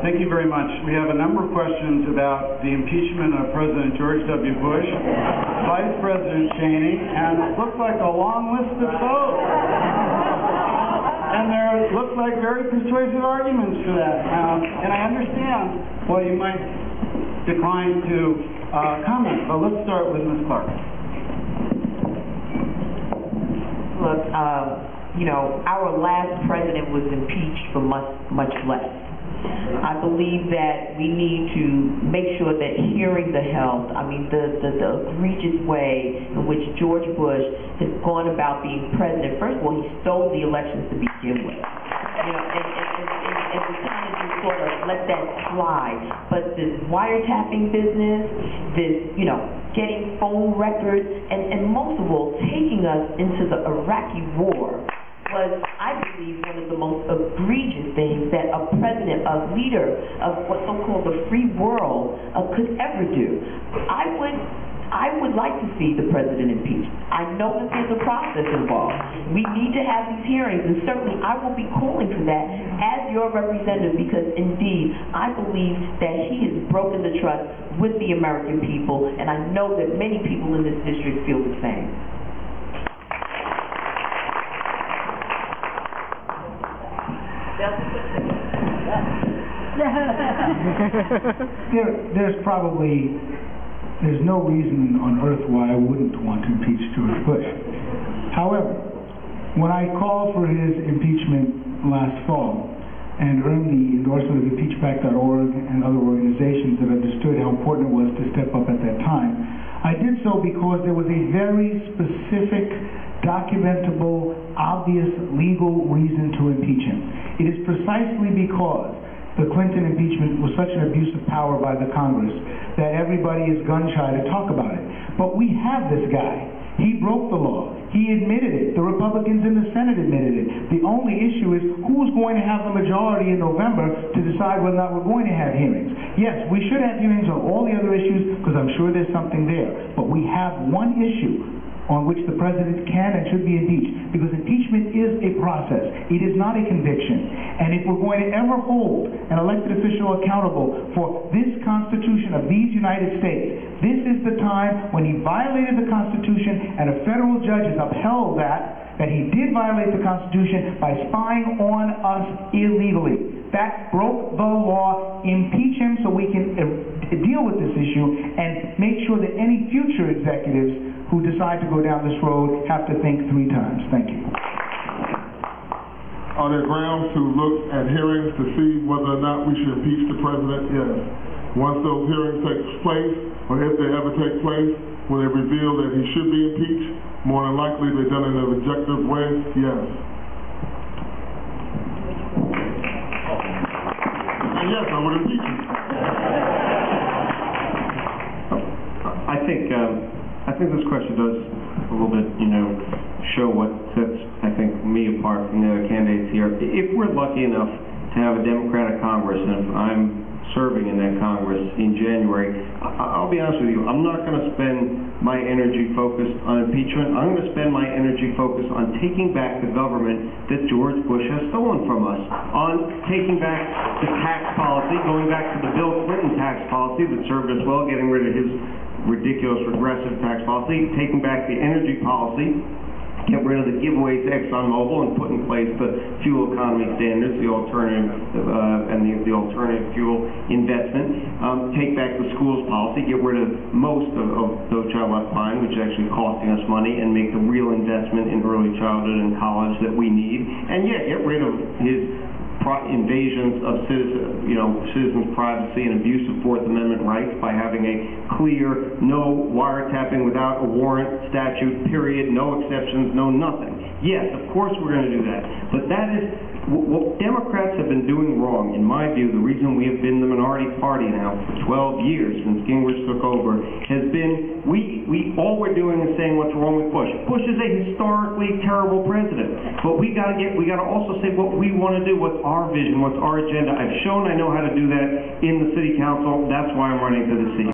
Thank you very much. We have a number of questions about the impeachment of President George W. Bush, Vice President Cheney, and it looks like a long list of folks. And there looks like very persuasive arguments for that. And I understand why you might decline to comment, but let's start with Ms. Clark. Look, our last president was impeached for much less. I believe that we need to make sure that hearings are held. I mean, the egregious way in which George Bush has gone about being president. First of all, he stole the elections to begin with. And we kind of just sort of let that slide. But this wiretapping business, this, getting phone records, and most of all, taking us into the Iraqi war was, I believe, one of the most egregious things that a president, a leader of what's so-called the free world could ever do. I would like to see the president impeached. I know that there's a process involved. We need to have these hearings, and certainly I will be calling for that as your representative, because indeed, I believe that he has broken the trust with the American people, and I know that many people in this district feel the same. There's no reason on earth why I wouldn't want to impeach George Bush. However, when I called for his impeachment last fall and earned the endorsement of impeachback.org and other organizations that understood how important it was to step up at that time, I did so because there was a very specific, documentable, obvious legal reason to impeach him. It is precisely because the Clinton impeachment was such an abuse of power by the Congress that everybody is gun-shy to talk about it. But we have this guy. He broke the law. He admitted it. The Republicans in the Senate admitted it. The only issue is who's going to have the majority in November to decide whether or not we're going to have hearings. Yes, we should have hearings on all the other issues because I'm sure there's something there. But we have one issue on which the president can and should be impeached, because impeachment is a process. It is not a conviction. And if we're going to ever hold an elected official accountable for this Constitution of these United States, this is the time when he violated the Constitution and a federal judge has upheld that he did violate the Constitution by spying on us illegally. That broke the law. Impeach him so we can deal with this issue and make sure that any future executives who decide to go down this road have to think 3 times. Thank you. Are there grounds to look at hearings to see whether or not we should impeach the president? Yes. Once those hearings take place, or if they ever take place, will they reveal that he should be impeached? More than likely they're done in an objective way? Yes. And yes, I would impeach him. I think this question does a little bit, show what sets, I think, me apart from the other candidates here. If we're lucky enough to have a Democratic Congress, and if I'm serving in that Congress in January, I'll be honest with you, I'm not going to spend my energy focused on impeachment. I'm going to spend my energy focused on taking back the government that George Bush has stolen from us, on taking back the tax policy, going back to the Bill Clinton tax policy that served us well, getting rid of his ridiculous regressive tax policy, taking back the energy policy, get rid of the giveaways to ExxonMobil and put in place the fuel economy standards, the alternative and the alternative fuel investment, take back the schools policy, get rid of most of No Child Left Behind, which is actually costing us money, and make the real investment in early childhood and college that we need, and get rid of his invasions of citizens' privacy and abuse of Fourth Amendment rights by having a clear no wiretapping without a warrant statute, period, no exceptions, no nothing. Yes, of course we're going to do that. But that is what Democrats have been doing wrong, in my view. The reason we have been the minority party now for 12 years since Gingrich took over has been all we're doing is saying what's wrong with Bush. Bush is a historically terrible president, but we got to also say what we want to do, what's our vision, what's our agenda. I've shown I know how to do that in the city council. That's why I'm running for the seat.